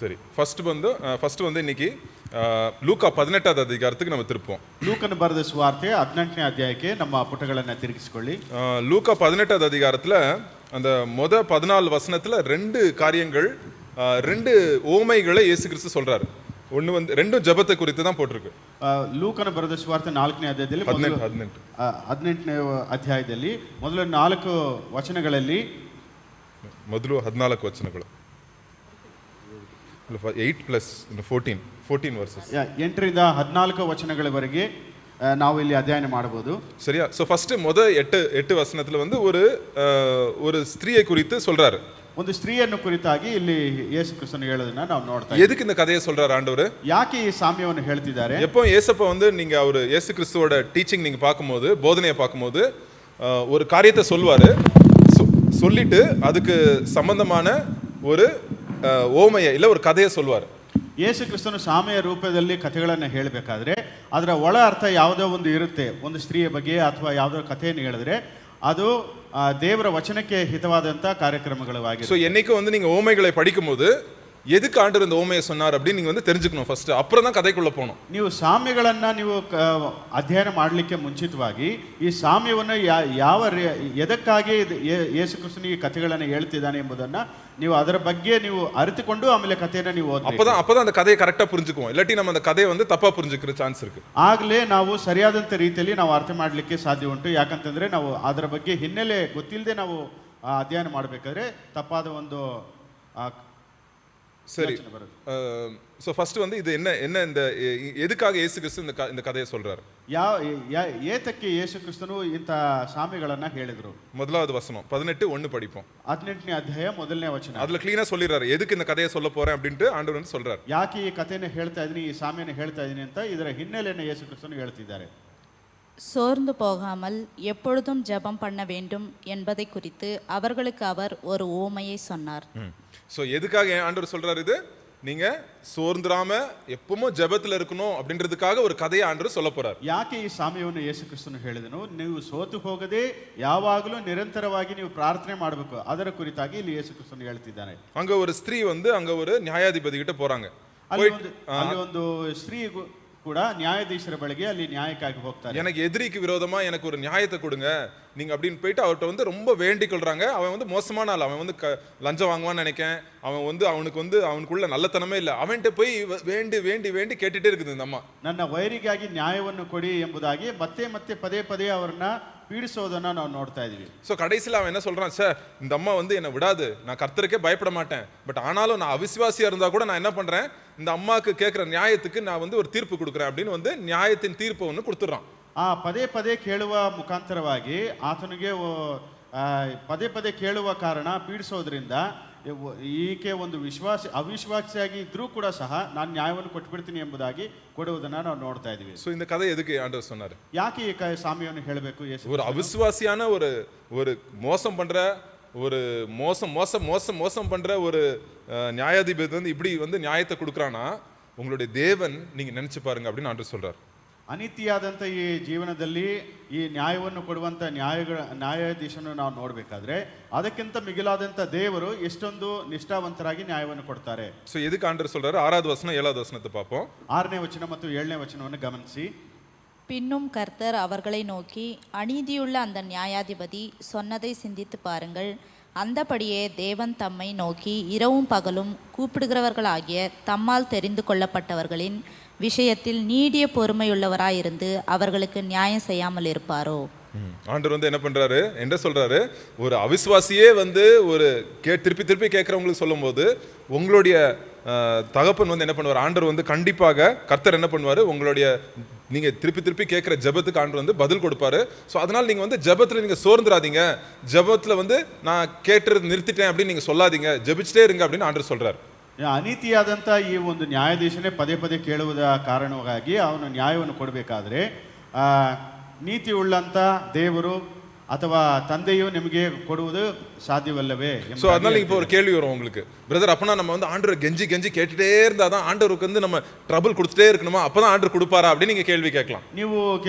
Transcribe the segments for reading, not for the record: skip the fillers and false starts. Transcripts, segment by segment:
சரி, ஃபர்ஸ்ட் வந்து இன்னைக்கு ಲೂಕಾ 18வது அதிகாரத்துக்கு நம்ம திருப்போம். ಲೂಕನ ಬರೆದ ಸುವಾರ್ತೆ 18ನೇ ಅಧ್ಯಾಯಕ್ಕೆ ನಮ್ಮ ಪುಟಗಳನ್ನು ತಿರುಗಿಸಿಕೊಳ್ಳಿ. லூக்கா 18வது அதிகாரத்துல அந்த 14 வசனத்துல ரெண்டு காரியங்கள், ரெண்டு ஓமைகளை இயேசு கிறிஸ்து சொல்றாரு. ஒன்னு வந்து ரெண்டும் ஜெபத்தை குறித்து தான் போட்டிருக்கு. ಲೂಕನ ಬರೆದ ಸುವಾರ್ತೆ 4ನೇ ಅಧ್ಯಾಯದಲ್ಲಿ 18ನೇ ಅಧ್ಯಾಯದಲ್ಲಿ ಮೊದಲ 4 ವಚನಗಳಲ್ಲಿ ಮೊದಲು 14 ವಚನಗಳು 8 plus 14 verses. 8ರಿಂದ 14 ವಚನಗಳವರೆಗೆ ನಾವು ಇಲ್ಲಿ ಅಧ್ಯಯನ ಮಾಡಬಹುದು. சரியா? சோ ஃபர்ஸ்ட் 8 வசனத்துல வந்து ஒரு ஸ்திரீயை குறித்து சொல்றாரு. ಒಂದು ಸ್ತ್ರೀಯನ್ನು ಕುರಿತಾಗಿ ಇಲ್ಲಿ ಯೇಸು ಕ್ರಿಸ್ತನು ಹೇಳೋದನ್ನ ನಾವು ನೋಡ್ತಾ ಇದ್ದೀವಿ. எதுக்கு இந்த கதையை சொல்றாரு ஆண்டவர்? ಯಾಕೆ ಈ ಸಾಮ್ಯವನ್ನು ಹೇಳ್ತಿದ್ದಾರೆ? எப்போ ஏசப்பா வந்து நீங்க அவர் இயேசு கிறிஸ்துவோட டீச்சிங் நீங்க பார்க்கும்போது, போதனையை பார்க்கும்போது ஒரு காரியத்தை சொல்வாரு. சொல்லிட்டு அதுக்கு சம்பந்தமான ஒரு ಓಮೆಯ ಇಲ್ಲ ஒரு ಕಥೆಯ சொல்வார். ಯೇಸು ಕ್ರಿಸ್ತನು ಸಾಮೆಯ ರೂಪದಲ್ಲಿ ಕಥೆಗಳನ್ನು ಹೇಳಬೇಕಾದ್ರೆ ಅದರ ಒಳ ಅರ್ಥ ಯಾವುದೋ ಒಂದು ಇರುತ್ತೆ. ಒಂದು ಸ್ತ್ರೀಯ ಬಗ್ಗೆ ಅಥವಾ ಯಾವುದೋ ಕಥೆಯನ್ನು ಹೇಳಿದ್ರೆ ಅದು ದೇವರ ವಚನಕ್ಕೆ ಹಿತವಾದಂಥ ಕಾರ್ಯಕ್ರಮಗಳಾಗಿದೆ. ஸோ என்னைக்கு வந்து நீங்க ஓமைகளை படிக்கும்போது எதுக்கு ஆண்டவர் இந்த ஓமையை சொன்னார் அப்படின்னு நீங்க வந்து தெரிஞ்சுக்கணும் ஃபர்ஸ்ட். அப்புறம் தான் கதைக்குள்ள போகணும். ನೀವು ಸಾಮ್ಯಗಳನ್ನು ನೀವು ಅಧ್ಯಯನ ಮಾಡಲಿಕ್ಕೆ ಮುಂಚಿತವಾಗಿ ಈ ಸಾಮ್ಯವನ್ನು ಎದಕ್ಕಾಗಿ ಯೇಸು ಕ್ರಿಸ್ತನು ಈ ಕಥೆಗಳನ್ನು ಹೇಳ್ತಿದ್ದಾನೆ ಎಂಬುದನ್ನು ನೀವು ಅದರ ಬಗ್ಗೆ ನೀವು ಅರಿತುಕೊಂಡು ಆಮೇಲೆ ಕಥೆಯನ್ನು ನೀವು ಓದಬೇಕು. அப்பதான் அந்த கதையை கரெக்டா புரிஞ்சுக்குவோம். இல்லாட்டி நம்ம அந்த கதையை வந்து ತಪ್ಪಾ புரிஞ்சுக்கிற ಚಾನ್ಸ್ இருக்கு. ಆಗಲೇ ನಾವು ಸರಿಯಾದಂತ ರೀತಿಯಲ್ಲಿ ನಾವು ಅರ್ಥ ಮಾಡಲಿಕ್ಕೆ ಸಾಧ್ಯ ಉಂಟು. ಯಾಕಂತಂದ್ರೆ ನಾವು ಅದರ ಬಗ್ಗೆ ಹಿನ್ನೆಲೆ ಗೊತ್ತಿಲ್ಲದೆ ನಾವು ಅಧ್ಯಯನ ಮಾಡಬೇಕಾದ್ರೆ ತಪ್ಪಾದ ಒಂದು சரி. ஸோ ஃபர்ஸ்ட் வந்து இது என்ன இந்த எதுக்காக இயேசு கிறிஸ்து இந்த கதையை சொல்றாரு? ஏத்தಕ್ಕೆ ಯೇಸು ಕ್ರಿಸ್ತನು ಇಂಥ ಸಾಮ್ಯಗಳನ್ನು ಹೇಳಿದ್ರು. முதலாவது வசனம் 18:1 படிப்போம். 18ನೇ ಅಧ್ಯಾಯ ಮೊದಲನೇ ವಚನ. அதுல க்ளீனா சொல்லிறாரு எதுக்கு இந்த கதையை சொல்ல போறேன் அப்படினு ஆண்டவர் வந்து சொல்றாரு. ಯಾಕೆ ಈ ಕಥೆಯನ್ನು ಹೇಳ್ತಾ ಇದೀನಿ, ಈ ಸಾಮ್ಯವನ್ನು ಹೇಳ್ತಾ ಇದೀನಿ ಅಂತ ಇದರ ಹಿನ್ನೆಲೆಯನ್ನು ಯೇಸು ಕ್ರಿಸ್ತನು ಹೇಳ್ತಿದ್ದಾರೆ. சோர்ந்து போகாமல் எப்பொழுதும் ஜெபம் பண்ண வேண்டும் என்பதை குறித்து அவர்களுக்கு அவர் ஒரு ஓமையை சொன்னார். ஸோ எதுக்காக ஆண்டவர் சொல்றாரு இது? நீங்க சோர்ந்துராம எப்பவும் ஜெபத்துல இருக்கணும் அப்படின்றதுக்காக ஒரு கதையை ஆண்டவர் சொல்ல போறார். ಯಾಕೆ ಈ ಸಾಮ್ಯವನ್ನು ಯೇಸು ಕ್ರಿಸ್ತನು ಹೇಳಿದನು? ನೀವು ಸೋತು ಹೋಗದೆ ಯಾವಾಗಲೂ ನಿರಂತರವಾಗಿ ನೀವು ಪ್ರಾರ್ಥನೆ ಮಾಡಬೇಕು. ಅದರ ಕುರಿತಾಗಿ ಇಲ್ಲಿ ಯೇಸು ಕ್ರಿಸ್ತನು ಹೇಳ್ತಿದ್ದಾನೆ. அங்க ஒரு ஸ்திரீ வந்து அங்க ஒரு நியாயாதிபதி கிட்ட போறாங்க. ಅಲ್ಲಿ ಒಂದು ಸ್ತ್ರೀ ಕೂಡ ನ್ಯಾಯಾಧೀಶರ ಬಳಿಗೆ ಅಲ್ಲಿ ನ್ಯಾಯಕ್ಕಾಗಿ ಹೋಗ್ತಾರೆ. எனக்கு எதிரிக்கு விரோதமா எனக்கு ஒரு நியாயத்தை கொடுங்க நீங்க அப்படின்னு போயிட்டு அவர்கிட்ட வந்து ரொம்ப வேண்டிக் கொள்றாங்க. அவன் வந்து மோசமான ஆள், அவன் வந்து லஞ்சம் வாங்குவான்னு நினைக்கேன். அவன் வந்து அவனுக்குள்ள நல்லத்தனமே இல்லை. அவன்கிட்ட போய் வேண்டி வேண்டி வேண்டி கேட்டுட்டே இருக்குது இந்த அம்மா. ನನ್ನ ವೈರಿಗಾಗಿ ನ್ಯಾಯವನ್ನು ಕೊಡಿ ಎಂಬುದಾಗಿ ಮತ್ತೆ ಮತ್ತೆ ಪದೇ ಪದೇ ಅವರನ್ನ பீடிசோதனா நான் ನೋಡ್ತಾ ಇದೀವಿ. ஸோ கடைசியில் அவன் என்ன சொல்றான்? சார், இந்த அம்மா வந்து என்னை விடாது, நான் கர்த்தருக்கே பயப்பட மாட்டேன், பட் ஆனாலும் நான் அவிசுவாசியா இருந்தா கூட நான் என்ன பண்றேன், இந்த அம்மாவுக்கு கேட்குற நியாயத்துக்கு நான் வந்து ஒரு தீர்ப்பு கொடுக்குறேன் அப்படின்னு வந்து நியாயத்தின் தீர்ப்பை ஒன்று கொடுத்துட்றான். ಪದೇ ಪದೇ ಕೇಳುವ ಮುಖಾಂತರವಾಗಿ ಆತನಿಗೆ ಪದೇ ಪದೇ ಕೇಳುವ ಕಾರಣ ಪೀಡಿಸೋದ್ರಿಂದ ಈಕೆ ಒಂದು ಅವಿಶ್ವಾಸಿಯಾಗಿ ಇದ್ರೂ ಕೂಡ ಸಹ ನಾನು ನ್ಯಾಯವನ್ನು ಕೊಟ್ಬಿಡ್ತೀನಿ ಎಂಬುದಾಗಿ ಕೊಡುವುದನ್ನ ನಾವು ನೋಡ್ತಾ ಇದೀವಿ. ஸோ இந்த கதை எதுக்கு ஆண்டவர் சொன்னாரு? ಯಾಕೆ ಈ ಸಾಮ್ಯವನ್ನು ಹೇಳಬೇಕು? ஒரு அவிசுவாசியான ஒரு மோசம் பண்ற ஒரு மோசம் பண்ற ஒரு நியாயாதிபதி வந்து இப்படி வந்து நியாயத்தை கொடுக்குறானா, உங்களுடைய தேவன் நீங்க நினைச்சு பாருங்க அப்படின்னு ஆண்டவர் சொல்றாரு. ಅನೀತಿಯಾದಂಥ ಈ ಜೀವನದಲ್ಲಿ ಈ ನ್ಯಾಯವನ್ನು ಕೊಡುವಂಥ ನ್ಯಾಯಾಧೀಶನ್ನು ನಾವು ನೋಡಬೇಕಾದ್ರೆ ಅದಕ್ಕಿಂತ ಮಿಗಿಲಾದಂಥ ದೇವರು ಎಷ್ಟೊಂದು ನಿಷ್ಠಾವಂತರಾಗಿ ನ್ಯಾಯವನ್ನು ಕೊಡ್ತಾರೆ. ஸோ எதுக்கு ஆண்டவர் சொல்றாரு? 6வது வசனம் 7வது வசனத்தை பார்ப்போம். 6ನೇ ವಚನ ಮತ್ತು 7ನೇ ವಚನವನ್ನು ಗಮನಿಸಿ. பின்னும் கர்த்தர் அவர்களை நோக்கி, அநீதியுள்ள அந்த நியாயாதிபதி சொன்னதை சிந்தித்து பாருங்கள். அந்தபடியே தேவன் தம்மை நோக்கி இரவும் பகலும் கூப்பிடுகிறவர்களாகிய தம்மால் தெரிந்து கொள்ளப்பட்டவர்களின் விஷயத்தில் நீடிய பொறுமையுள்ளவராயிருந்து அவர்களுக்கு நியாயம் செய்யாமல் இருப்பாரோ? ஆண்டவர் வந்து என்ன பண்றாரு என்ன சொல்றாரு? ஒரு அவிசுவாசியே வந்து ஒரு திருப்பி திருப்பி கேட்கறவங்களுக்கு சொல்லும் போது உங்களுடைய தகப்பன் வந்து என்ன பண்ணுவார்? ஆண்டவர் வந்து கண்டிப்பாக கர்த்தர் என்ன பண்ணுவாரு? உங்களுடைய நீங்க திருப்பி திருப்பி கேட்கிற ஜெபத்துக்கு ஆண்டவர் வந்து பதில் கொடுப்பாரு. ஸோ அதனால நீங்க வந்து ஜெபத்துல நீங்க சோர்ந்துராதீங்க, ஜெபத்துல வந்து நான் கேட்டு நிறுத்திட்டேன் அப்படின்னு நீங்க சொல்லாதீங்க, ஜெபிச்சுட்டே இருங்க அப்படின்னு ஆண்டவர் சொல்றாரு. ಅನೀತಿಯಾದಂಥ ಈ ಒಂದು ನ್ಯಾಯಾಧೀಶನೇ ಪದೇ ಪದೇ ಕೇಳುವುದ ಕಾರಣವಾಗಿ ಅವನು ನ್ಯಾಯವನ್ನು ಕೊಡಬೇಕಾದ್ರೆ ನೀತಿ ಉಳ್ಳಂಥ ದೇವರು ಅಥವಾ ತಂದೆಯು ನಿಮಗೆ ಕೊಡುವುದು சாத்தியவல்லவே? ஸோ அதனால இப்போ ஒரு கேள்வி வரும் உங்களுக்கு, பிரதர், அப்பனா நம்ம வந்து ஆண்டவர் கெஞ்சி கேட்டுட்டே இருந்தாதான் ஆண்டவருக்கு வந்து நம்ம ட்ரபிள் கொடுத்துட்டே இருக்கணுமா, அப்பதான் ஆண்டவர் கொடுப்பாரா அப்படின்னு நீங்க கேள்வி கேட்கலாம். ನೀವು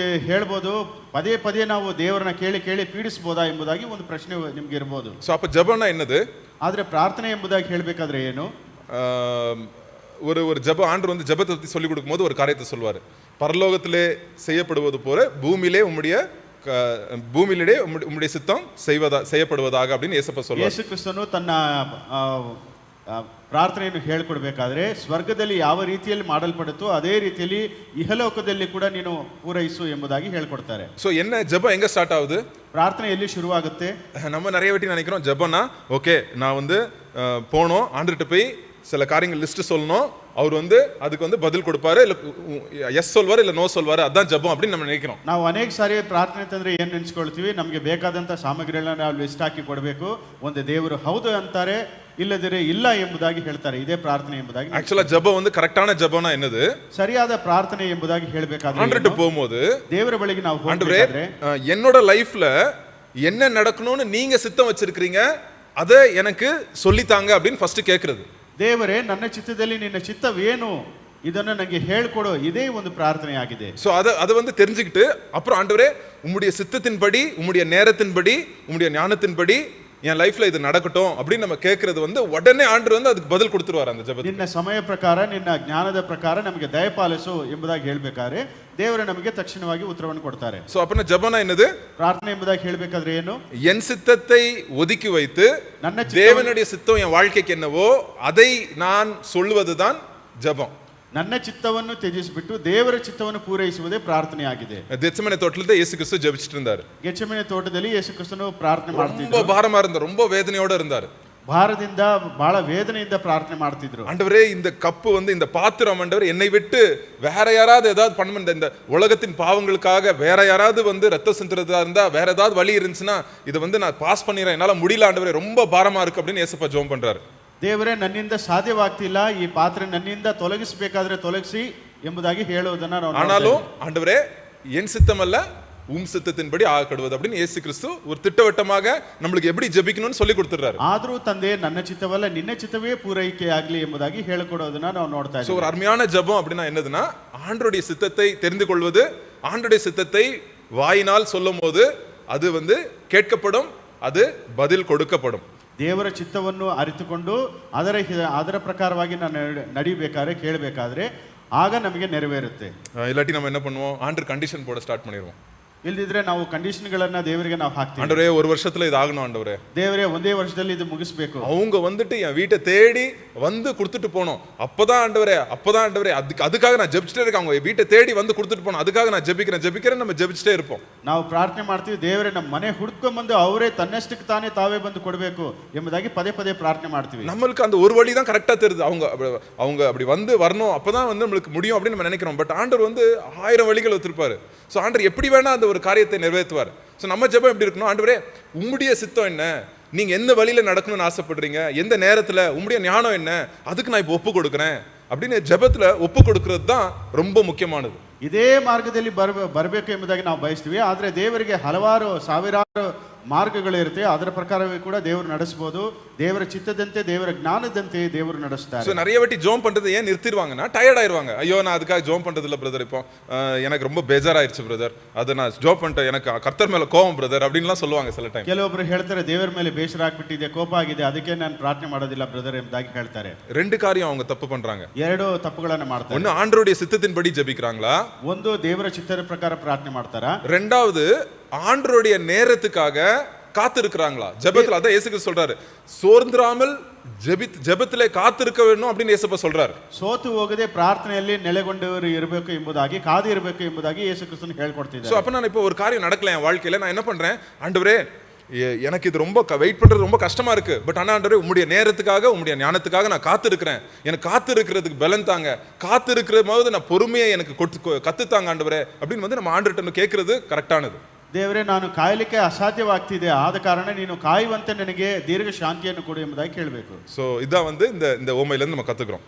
ಹೇಳ್ಬೋದು, ಪದೇ ಪದೇ ನಾವು ದೇವರನ್ನ ಕೇಳಿ ಪೀಡಿಸಬಹುದಾ ಎಂಬುದಾಗಿ ಒಂದು ಪ್ರಶ್ನೆ ನಿಮ್ಗೆ ಇರಬಹುದು. ஸோ அப்போ ஜெபம்னா என்னது? ಆದ್ರೆ ಪ್ರಾರ್ಥನೆ ಎಂಬುದಾಗಿ ಹೇಳಬೇಕಾದ್ರೆ ಏನು? ஒரு ஒரு ஜெப ஆண்டவர் வந்து ஜெபத்தை பற்றி சொல்லிக் கொடுக்கும்போது ஒரு காரியத்தை சொல்வார். பரலோகத்திலே செய்யப்படுவது போல பூமியிலே உம்முடைய சித்தம் செய்யப்படுவதாக அப்படின்னு ஏசப்பா சொல்லுவார். ಯೇಸು ಕ್ರಿಸ್ತನು ತನ್ನ ಪ್ರಾರ್ಥನೆಯನ್ನು ಹೇಳಿಕೊಡ್ಬೇಕಾದ್ರೆ ಸ್ವರ್ಗದಲ್ಲಿ ಯಾವ ರೀತಿಯಲ್ಲಿ ಮಾಡಲ್ಪಡುತ್ತೋ ಅದೇ ರೀತಿಯಲ್ಲಿ ಇಹಲೋಕದಲ್ಲಿ ಕೂಡ ನೀನು ಪೂರೈಸು ಎಂಬುದಾಗಿ ಹೇಳ್ಕೊಡ್ತಾರೆ. ஸோ என்ன ஜெபம் எங்க ஸ்டார்ட் ஆகுது? ಪ್ರಾರ್ಥನೆ ಎಲ್ಲಿ ಶುರುವಾಗುತ್ತೆ? நம்ம நிறைய வாட்டி நினைக்கிறோம் ஜெபம்னா ஓகே நான் வந்து போனோம் ஆண்டர்கிட்ட போய் சில காரியங்கள் லிஸ்ட் சொல்லணும், அவர் வந்து அதுக்கு வந்து பதில் கொடுப்பாரு, இல்ல எஸ் சொல்வாரு இல்ல நோ சொல்வாரு, அதான் ஜெபம் அப்படின்னு நம்ம நினைக்கிறோம். ನಾವು ಅನೇಕ ಸಾರಿ ಪ್ರಾರ್ಥನೆ ಅಂತಂದ್ರೆ ಏನ್ ನೆನೆಸ್ಕೊಳ್ತೀವಿ, ನಮಗೆ ಬೇಕಾದಂತ ಸಾಮಗ್ರಿಗಳನ್ನ ನಾವು ಲಿಸ್ಟ್ ಹಾಕಿ ಕೊಡಬೇಕು, ಒಂದು ದೇವರು ಹೌದು ಅಂತಾರೆ ಇಲ್ಲದಿರೆ ಇಲ್ಲ ಎಂಬುದಾಗಿ ಹೇಳ್ತಾರೆ. ಇದೇ ಪ್ರಾರ್ಥನೆ ಎಂಬುದಾಗಿ. ஆக்சுவலா ஜெபம் வந்து கரெக்டான ஜெபம்னா என்னது? ಸರಿಯಾದ ಪ್ರಾರ್ಥನೆ ಎಂಬುದಾಗಿ ಹೇಳಬೇಕಾದ್ರೆ ஆண்டர்கிட்ட போகும்போது ದೇವರ ಬಳಿಗೆ ನಾವು ಹೋಗಬೇಕಾದ್ರೆ என்னோட லைஃப்ல என்ன நடக்கணும்னு நீங்க சித்தம் வச்சிருக்கீங்க அதை எனக்கு சொல்லித்தாங்க அப்படின்னு ஃபர்ஸ்ட் கேக்குறது. ದೇವರೇ ನನ್ನ ಚಿತ್ತದಲ್ಲಿ ನಿನ್ನ ಚಿತ್ತವೇನು ಇದನ್ನು ನನಗೆ ಹೇಳ್ಕೊಡು, ಇದೇ ಒಂದು ಪ್ರಾರ್ಥನೆ ಆಗಿದೆ. சோ அதை வந்து தெரிஞ்சுக்கிட்டு அப்புறம் ஆண்டவரே உம்முடைய சித்தத்தின்படி உம்முடைய நேரத்தின்படி உம்முடைய ஞானத்தின்படி என் லைஃப்ல இது நடக்கட்டும் அப்படின்னு நம்ம கேட்கறது வந்து உடனே ஆண்டவர் வந்து அதுக்கு பதில் கொடுத்துருவார் அந்த ஜெபத்துக்கு. ನಿನ್ನ ಸಮಯ ಪ್ರಕಾರ ನಿನ್ನ ಜ್ಞಾನದ ಪ್ರಕಾರ ನಮಗೆ ದಯಪಾಲಿಸು ಎಂಬುದಾಗಿ ಹೇಳ್ಬೇಕಾದ್ರೆ ದೇವರು ನಮಗೆ ತಕ್ಷಣವಾಗಿ ಉತ್ತರವನ್ನು ಕೊಡ್ತಾರೆ. சோ அப்ப ஜெபம்னா என்னது? ಪ್ರಾರ್ಥನೆ ಎಂಬುದಾಗಿ ಹೇಳಬೇಕಾದ್ರೆ ಏನು? என் சித்தத்தை ஒதுக்கி வைத்து தேவனுடைய சித்தம் என் வாழ்க்கைக்கு என்னவோ அதை நான் சொல்லுவதுதான் ஜெபம். ನನ್ನ ಚಿತ್ತವನ್ನು ತ್ಯಜಿಸಿಬಿಟ್ಟು ದೇವರ ಚಿತ್ತವನ್ನು ಪೂರೈಸುವುದೇ ಪ್ರಾರ್ಥನೆ ಆಗಿದೆ. கெத்செமனே தோட்டத்துல இயேசு கிறிஸ்து ஜெபிச்சிட்டு இருந்தார். ಗೆತ್ಸೆಮನೆ ತೋಟದಲ್ಲಿ ಯೇಸು ಕ್ರಿಸ್ತನು ಪ್ರಾರ್ಥನೆ ಮಾಡ್ತಿದ್ರು. ரொம்ப பாரமா இருந்தார், ரொம்ப வேதனையோட இருந்தார். ಭಾರದಿಂದ ಬಹಳ ವೇದನೆಯಿಂದ ಪ್ರಾರ್ಥನೆ ಮಾಡ್ತಿದ್ರು. ஆண்டவரே இந்த கப்பு வந்து இந்த பாத்திரம் ஆண்டவரே என்னை விட்டு வேற யாராவது ஏதாவது பண்ண, இந்த உலகத்தின் பாவங்களுக்காக வேற யாராவது வந்து ரத்தம் சிந்துறதா இருந்தா வேற ஏதாவது வழி இருந்துச்சுன்னா இதை வந்து நான் பாஸ் பண்ணிடுறேன், என்னால முடியல ஆண்டவரே ரொம்ப பாரமா இருக்கு அப்படின்னு ஏசப்பா ஜெபம் பண்றாரு. ದೇವರೇ ನನ್ನಿಂದ ಸಾಧ್ಯವಾಗ್ತಿಲ್ಲ, ಈ ಪಾತ್ರೆ ನನ್ನಿಂದ ತೊಲಗಿಸಬೇಕಾದ್ರೆ ತೊಲಗಿಸಿ ಎಂಬುದಾಗಿ ಹೇಳುವುದನ್ನ ನಾವು ஆனாலும் ஆண்டவரே என் சித்தம் அல்ல உம் சித்தத்தின்படி ஆகப்படுவது அப்படின்னு இயேசு கிறிஸ்து ஒரு திட்டவட்டமாக நம்மளுக்கு எப்படி ஜெபிக்கணும்னு சொல்லி கொடுத்துறாரு. ಆದರೂ ತಂದೆ ನನ್ನ ಚಿತ್ತವಲ್ಲ ನಿನ್ನ ಚಿತ್ತವೇ ಪೂರೈಕೆ ಆಗಲಿ ಎಂಬುದಾಗಿ ಹೇಳಿಕೊಡೋದನ್ನ ನಾವು ನೋಡ್ತಾ சோ ಇದ್ದೀವಿ. ஒரு அருமையான ஜெபம் அப்படின்னா என்னதுன்னா ஆண்டவருடைய சித்தத்தை தெரிந்து கொள்வது, ஆண்டவருடைய சித்தத்தை வாயினால் சொல்லும்போது அது வந்து கேட்கப்படும், அது பதில் கொடுக்கப்படும். ದೇವರ ಚಿತ್ತವನ್ನು ಅರಿತುಕೊಂಡು ಅದರ ಪ್ರಕಾರವಾಗಿ ನಾನು ನಡಿಬೇಕಾದ್ರೆ ಕೇಳಬೇಕಾದ್ರೆ ಆಗ ನಮಗೆ ನೆರವೇರುತ್ತೆ. இல்லாட்டி நம்ம என்ன பண்ணுவோம், ஆண்டர் கண்டிஷன் போட ஸ்டார்ட் பண்ணிடுவோம். ಇಲ್ದಿದ್ರೆ ನಾವು ಕಂಡೀಷನ್ಗಳನ್ನ ದೇವರಿಗೆ ನಾವು ಹಾಕ್ತೀವಿ. ஆண்டவரே ஒரு வருஷத்துல இது ஆகணும் ஆண்டவரே, ದೇವರೇ ಒಂದೇ ವರ್ಷದಲ್ಲಿ ಇದು ಮುಗಿಸಬೇಕು. அவங்க வந்துட்டு என் வீட்டை தேடி வந்து கொடுத்துட்டு போனோம், அப்பதான் ஆண்டவரே அதுக்காக நான் ஜெபிச்சிட்டே இருக்கேன், அவங்க வீட்டை தேடி வந்து கொடுத்துட்டு போனோம், அதுக்காக நான் ஜெபிக்கிறேன் நம்ம ஜெபிச்சிட்டே இருப்போம். ನಾವು ಪ್ರಾರ್ಥನೆ ಮಾಡ್ತೀವಿ, ದೇವರೇ ನಮ್ಮ ಮನೆ ಹುಡುಕೊಂಡ್ ಬಂದು ಅವರೇ ತನ್ನಷ್ಟಕ್ಕೆ ತಾನೇ ತಾವೇ ಬಂದು ಕೊಡಬೇಕು ಎಂಬುದಾಗಿ ಪದೇ ಪದೇ ಪ್ರಾರ್ಥನೆ ಮಾಡ್ತೀವಿ. நம்மளுக்கு அந்த ஒரு வழி தான் கரெக்டா தெரியுது, அவங்க அப்படி வந்து வரணும் அப்பதான் வந்து நம்மளுக்கு முடியும் அப்படின்னு நம்ம நினைக்கிறோம். பட் ஆண்டவர் வந்து 1000 வழிகள் வச்சிருப்பாரு. ஸோ ஆண்டவர் எப்படி வேணா அந்த ஒரு காரியத்தை நிறைவேற்றுவார். ஸோ நம்ம ஜெபம் எப்படி இருக்கணும், ஆண்டவரே உம்முடைய சித்தம் என்ன, நீங்க எந்த வழியில நடக்கணும்னு ஆசைப்படுறீங்க, எந்த நேரத்துல உம்முடைய ஞானம் என்ன, அதுக்கு நான் இப்போ ஒப்பு கொடுக்குறேன் அப்படின்னு ஜெபத்துல ஒப்பு கொடுக்கறது தான் ரொம்ப முக்கியமானது. ಇದೇ ಮಾರ್ಗದಲ್ಲಿ ಬರಬೇಕು ಎಂಬುದಾಗಿ ನಾವು ಬಯಸ್ತೀವಿ. ಆದರೆ ದೇವರಿಗೆ ಹಲವಾರು ಸಾವಿರಾರು ಮಾರ್ಗಗಳಿರುತ್ತೆ, ಅದರ ಪ್ರಕಾರವೇ ಕೂಡ ದೇವರು ನಡೆಸಬಹುದು. ದೇವರ ಚಿತ್ತದಂತೆ ದೇವರ ಜ್ಞಾನದಂತೆ ದೇವರು ನಡೆಸ್ತಾರೆ. ஸோ நிறைய வாட்டி ஜோம் பண்றது ஏன் நிறுத்திடுவாங்கன்னா டயர்ட் ஆயிருவாங்க. ஐயோ நான் அதுக்காக ஜோம் பண்றது இல்லை பிரதர், இப்போ எனக்கு ரொம்ப ಬೇಜಾರಾயிருச்சு பிரதர், அதை நான் ஜோம் பண்ணிட்டேன், எனக்கு கர்த்தர் மேல கோபம் பிரதர் அப்படின்லாம் சொல்லுவாங்க சில டைம். ಕೆಲವೊಬ್ರು ಹೇಳ್ತಾರೆ ದೇವರ ಮೇಲೆ ಬೇಸರ ಆಗ್ಬಿಟ್ಟಿದೆ, ಕೋಪ ಆಗಿದೆ, ಅದಕ್ಕೆ ನಾನು ಪ್ರಾರ್ಥನೆ ಮಾಡೋದಿಲ್ಲ ಬ್ರದರ್ ಎಂಬುದಾಗಿ ಹೇಳ್ತಾರೆ. ரெண்டு காரியம் அவங்க தப்பு பண்றாங்க. ಎರಡು ತಪ್ಪುಗಳನ್ನು ಮಾಡ್ತಾರೆ. ஒன்னு ஆண்டவருடைய சித்தத்தின்படி ஜெபிக்கிறாங்களா, ಒಂದು ದೇವರ ಚಿತ್ತದ ಪ್ರಕಾರ ಪ್ರಾರ್ಥನೆ ಮಾಡ್ತಾರಾ, ரெண்டாவது ஆண்டவருடைய நேரத்துக்காக காத்திருக்கிறாங்களா ஜெபத்துல. அதான் இயேசு கிறிஸ்து சொல்றாரு, சோர்ந்திராமல் ஜெபத்திலே காத்திருக்க வேணும் அப்படின்னு இயேசுப்பா சொல்றாரு. ಸೋತು ಹೋಗದೆ ಪ್ರಾರ್ಥನೆಯಲ್ಲಿ ನೆಲೆಗೊಂಡವರು ಇರಬೇಕು ಎಂಬುದಾಗಿ ಕಾದು ಇರಬೇಕು ಎಂಬುದಾಗಿ ಯೇಸು ಕ್ರಿಸ್ತನು ಹೇಳ್ಕೊಡ್ತಿದ್ದಾರೆ. சோ அப்ப நான் இப்போ ஒரு காரியம் நடக்கல என் வாழ்க்கையில, நான் என்ன பண்றேன், ஆண்டவரே எனக்கு இது ரொம்ப வெயிட் பண்றது ரொம்ப கஷ்டமா இருக்கு, பட் ஆனா ஆண்டவரே உம்முடைய நேரத்துக்காக உம்முடைய ஞானத்துக்காக நான் காத்திருக்கிறேன், எனக்கு காத்திருக்கிறதுக்கு பலன் தாங்க, காத்திருக்கிற போது நான் பொறுமையை எனக்கு கத்துத்தாங்க ஆண்டவரே அப்படின்னு வந்து நம்ம ஆண்டவர்கிட்ட கேட்கறது கரெக்டானது. ದೇವರೇ ನಾನು ಕಾಯಲಿಕ್ಕೆ ಅಸಾಧ್ಯವಾಗ್ತಿದೆ, ಆದ ಕಾರಣ ನೀನು ಕಾಯುವಂತೆ ನನಗೆ ದೀರ್ಘ ಶಾಂತಿಯನ್ನು ಕೊಡು ಎಂಬುದಾಗಿ ಕೇಳಬೇಕು. சோ இதான் வந்து இந்த ஓமையில இருந்து நம்ம கத்துக்கிறோம்.